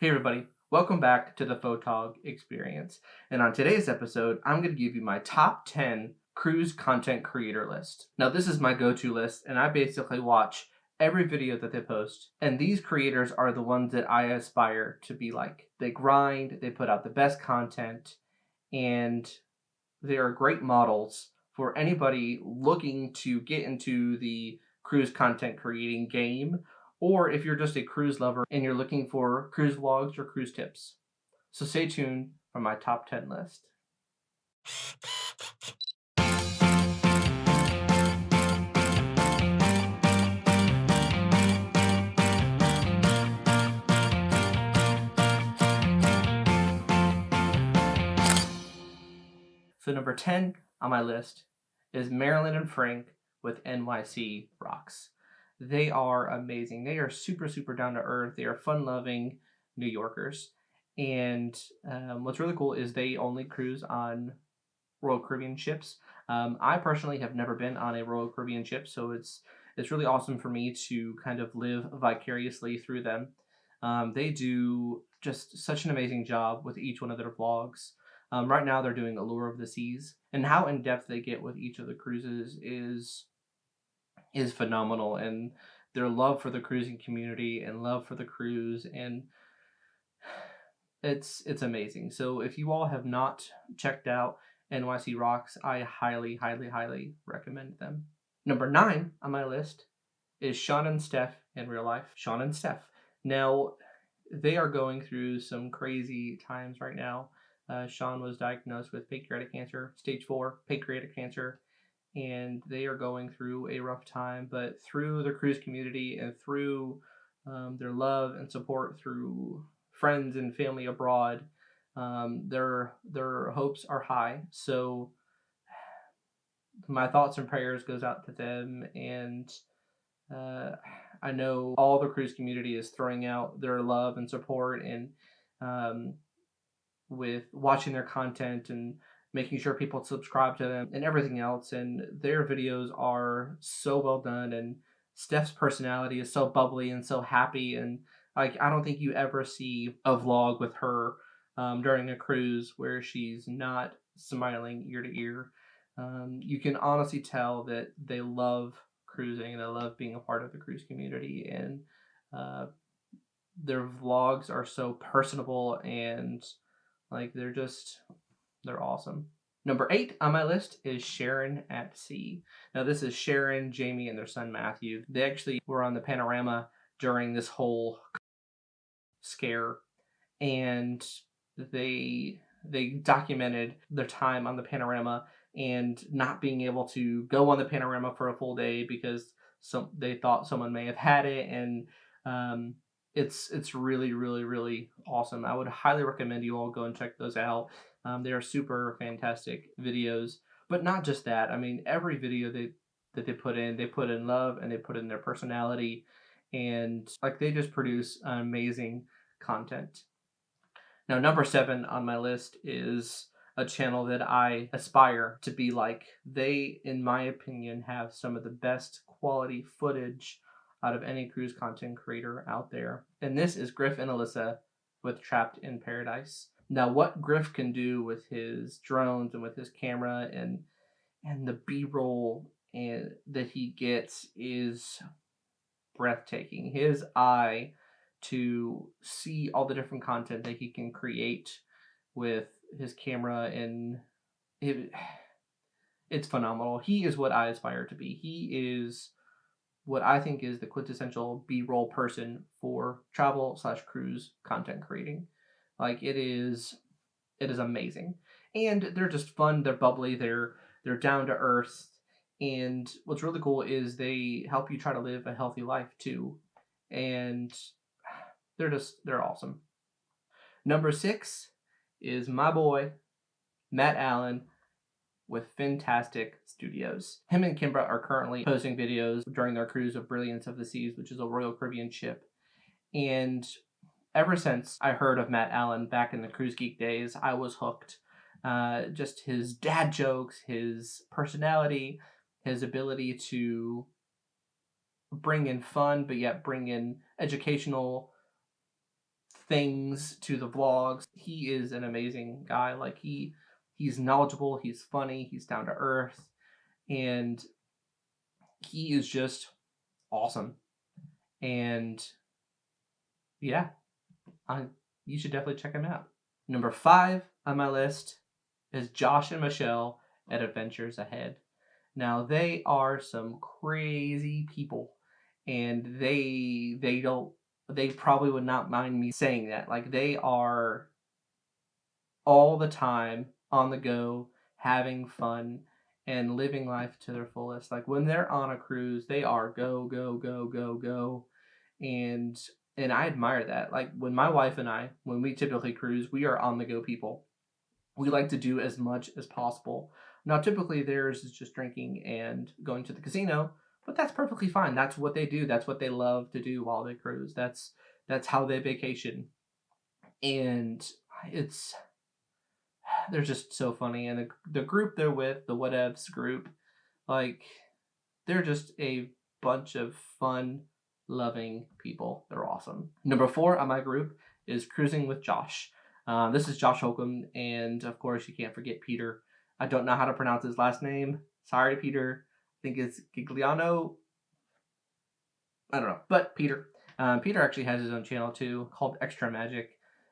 Hey everybody, welcome back to the Photog experience. And on today's episode, I'm going to give you my top 10 cruise content creator list. Now, this is my go-to list, and I basically watch every video that they post. And these creators are the ones that I aspire to be like. They grind, they put out the best content, and they are great models for anybody looking to get into the cruise content creating game, or if you're just a cruise lover and you're looking for cruise vlogs or cruise tips. So stay tuned for my top 10 list. So number 10 on my list is Marilyn and Frank with NYC Rocks. They are amazing. They are super, super down to earth. They are fun-loving New Yorkers. And what's really cool is they only cruise on Royal Caribbean ships. I personally have never been on a Royal Caribbean ship, so it's really awesome for me to kind of live vicariously through them. They do just such an amazing job with each one of their vlogs. Right now, they're doing Allure of the Seas, and how in depth they get with each of the cruises is phenomenal. And their love for the cruising community and love for the cruise, and it's amazing. So if you all have not checked out NYC Rocks, I highly, highly, highly recommend them. Number 9 on my list is Shawn and Steph in real life. Shawn and Steph. Now, they are going through some crazy times right now. Shawn was diagnosed with pancreatic cancer, stage 4 pancreatic cancer, and they are going through a rough time. But through the cruise community and through their love and support through friends and family abroad, their hopes are high. So my thoughts and prayers goes out to them, and I know all the cruise community is throwing out their love and support, and with watching their content and making sure people subscribe to them and everything else. And their videos are so well done, and Steph's personality is so bubbly and so happy. And like, I don't think you ever see a vlog with her during a cruise where she's not smiling ear to ear. You can honestly tell that they love cruising and they love being a part of the cruise community. And their vlogs are so personable, and like they're awesome. Number 8 on my list is Sharon At Sea. Now, this is Sharon, Jamie, and their son Matthew. They actually were on the Panorama during this whole scare, and they documented their time on the Panorama and not being able to go on the Panorama for a full day because they thought someone may have had it. And it's really, really, really awesome. I would highly recommend you all go and check those out. They are super fantastic videos. But not just that. I mean, every video that they put in love, and they put in their personality, and like they just produce amazing content. Now, number 7 on my list is a channel that I aspire to be like. They, in my opinion, have some of the best quality footage out of any cruise content creator out there. And this is Griff and Alyssa with Trapped in Paradise. Now, what Griff can do with his drones and with his camera and the B-roll and that he gets is breathtaking. His eye to see all the different content that he can create with his camera, and it's phenomenal. He is what I aspire to be. He is what I think is the quintessential B-roll person for travel/cruise content creating. Like, it is amazing. And they're just fun, they're bubbly, they're down to earth. And what's really cool is they help you try to live a healthy life too. And they're awesome. Number 6 is my boy, Matt Allen, with Fintastic Studios. Him and Kimbra are currently posting videos during their cruise of Brilliance of the Seas, which is a Royal Caribbean ship. And ever since I heard of Matt Allen back in the Cruise Geek days, I was hooked. Just his dad jokes, his personality, his ability to bring in fun, but yet bring in educational things to the vlogs. He is an amazing guy. Like he's knowledgeable, he's funny, he's down to earth, and he is just awesome. And yeah, you should definitely check him out. Number 5 on my list is Josh and Michelle at Adventures Ahead. Now they are some crazy people, and they probably would not mind me saying that. Like they are all the time on the go, having fun and living life to their fullest. Like when they're on a cruise, they are go go go go go, and I admire that. Like when my wife and I, when we typically cruise, we are on the go people. We like to do as much as possible. Now, typically theirs is just drinking and going to the casino, but that's perfectly fine. That's what they do. That's what they love to do while they cruise. That's how they vacation, and it's they're just so funny. And the group they're with, the Whatevs group, like they're just a bunch of fun, loving people. They're awesome. Number 4 on my group is Cruising with Josh. This is Josh Holcomb, and of course you can't forget Peter. I don't know how to pronounce his last name. Sorry, Peter. I think it's Gigliano. I don't know, but Peter. Peter actually has his own channel too, called Extra Magic,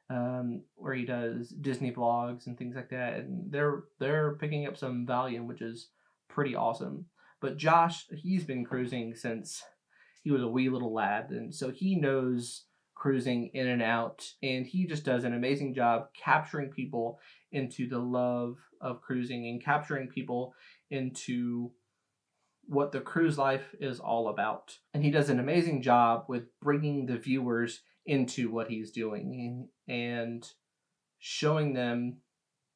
where he does Disney vlogs and things like that, and they're picking up some volume, which is pretty awesome. But Josh, he's been cruising since he was a wee little lad, and so he knows cruising in and out, and he just does an amazing job capturing people into the love of cruising and capturing people into what the cruise life is all about. And he does an amazing job with bringing the viewers into what he's doing and showing them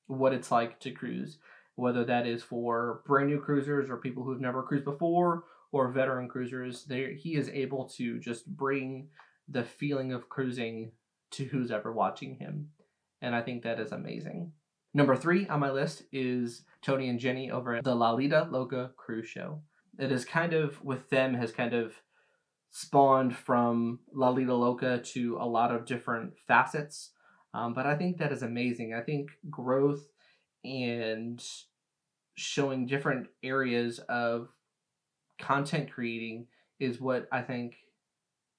what it's like to cruise, whether that is for brand new cruisers or people who've never cruised before or veteran cruisers. He is able to just bring the feeling of cruising to who's ever watching him, and I think that is amazing. Number 3 on my list is Tony and Jenny over at the La Lida Loca cruise show. It is kind of, with them, has kind of spawned from La Lida Loca to a lot of different facets, but I think that is amazing. I think growth and showing different areas of content creating is what I think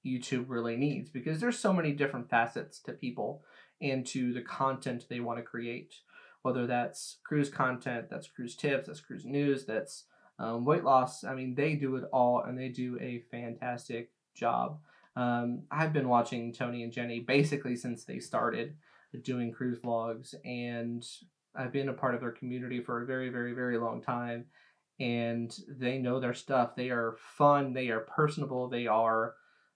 YouTube really needs, because there's so many different facets to people and to the content they want to create, whether that's cruise content, that's cruise tips, that's cruise news, that's weight loss. I mean, they do it all, and they do a fantastic job. I've been watching Tony and Jenny basically since they started doing cruise vlogs, and I've been a part of their community for a very, very, very long time, and they know their stuff. They are fun, they are personable, they are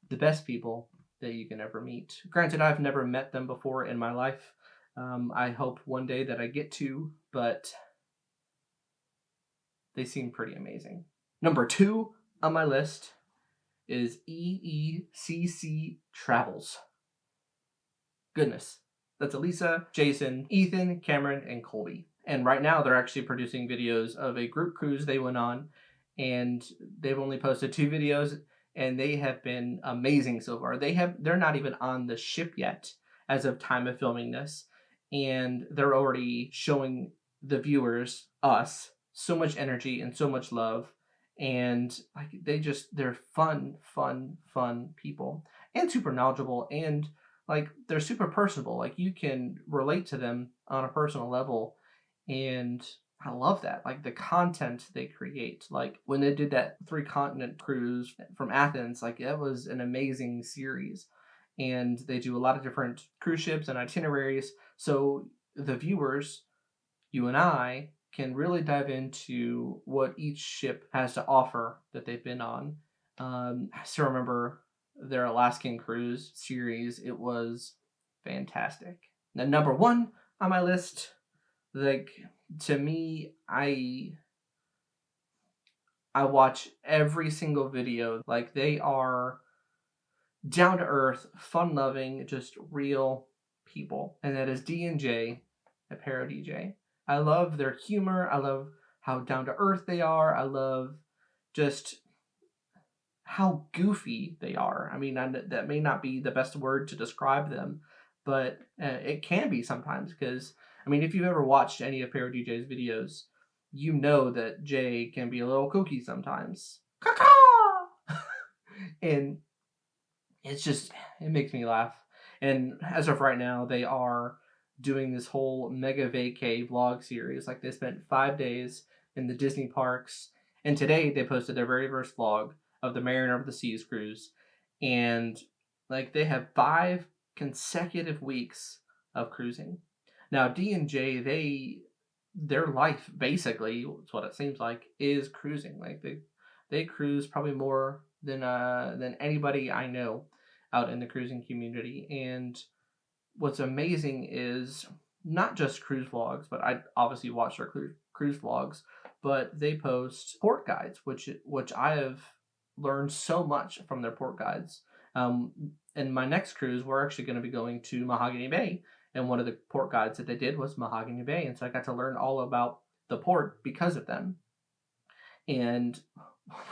the best people that you can ever meet. Granted, I've never met them before in my life. I hope one day that I get to, but they seem pretty amazing. Number 2 on my list is EECC Travels. Goodness. That's Alyssa, Jason, Ethan, Cameron, and Colby. And right now they're actually producing videos of a group cruise they went on, and they've only posted 2 videos, and they have been amazing so far. They're not even on the ship yet as of time of filming this, and they're already showing the viewers, us, so much energy and so much love, and like they're fun people, and super knowledgeable, and like they're super personable. Like you can relate to them on a personal level, and I love that. Like the content they create. Like when they did that 3-continent cruise from Athens, like it was an amazing series. And they do a lot of different cruise ships and itineraries. So the viewers, you and I, can really dive into what each ship has to offer that they've been on. I still remember their Alaskan cruise series. It was fantastic. Now, number 1 on my list, like, to me, I watch every single video. Like, they are down to earth, fun loving, just real people, and that is D and J at ParoDeeJay. I love their humor. I love how down to earth they are. I love just how goofy they are. I mean, that may not be the best word to describe them, but it can be sometimes because, I mean, if you've ever watched any of ParoDeeJay's videos, you know that Jay can be a little kooky sometimes. And it's just, it makes me laugh. And as of right now, they are doing this whole mega vacay vlog series. Like, they spent 5 days in the Disney parks, and today they posted their very first vlog of the Mariner of the Seas cruise. And like, they have 5 consecutive weeks of cruising. Now D&J, their life basically, it's what it seems like, is cruising. Like, they cruise probably more than anybody I know out in the cruising community. And what's amazing is not just cruise vlogs, but I obviously watch their cruise vlogs, but they post port guides, which I have learned so much from their port guides. In my next cruise, we're actually going to be going to Mahogany Bay, and one of the port guides that they did was Mahogany Bay, and so I got to learn all about the port because of them. And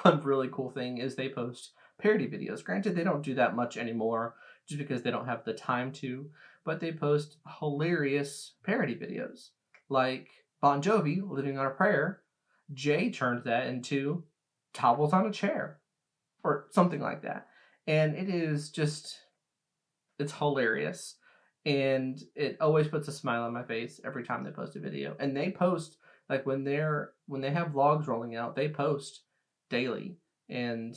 one really cool thing is they post parody videos. Granted, they don't do that much anymore just because they don't have the time to, but they post hilarious parody videos. Like Bon Jovi, Living on a Prayer, Jay turned that into Towels on a Chair, or something like that. And it is just, it's hilarious. And it always puts a smile on my face every time they post a video. And they post, like, when they have vlogs rolling out, they post daily. And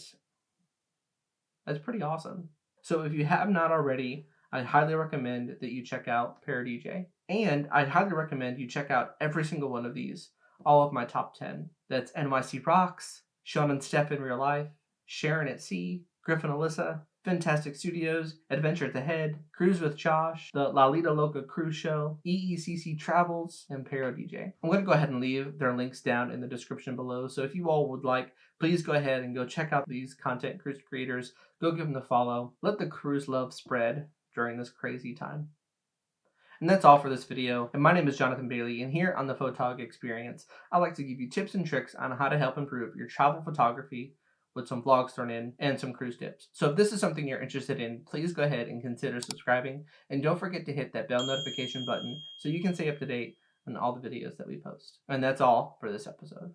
that's pretty awesome. So if you have not already, I highly recommend that you check out ParoDeeJay. And I'd highly recommend you check out every single one of these, all of my top 10. That's NYC Rocks, Sharon and Steph in Real Life, Sharon At Sea, Griff Alyssa, Fintastic Studios, Adventure at the Head, Cruise with Josh, the Lido Loca Cruise Show, EECC Travels, and ParoDeeJay. I'm going to go ahead and leave their links down in the description below, so if you all would like, please go ahead and go check out these content cruise creators. Go give them the follow. Let the cruise love spread during this crazy time. And that's all for this video. And my name is Jonathan Bailey, and here on the Photog Experience, I like to give you tips and tricks on how to help improve your travel photography with some vlogs thrown in and some cruise tips. So if this is something you're interested in, please go ahead and consider subscribing. And don't forget to hit that bell notification button so you can stay up to date on all the videos that we post. And that's all for this episode.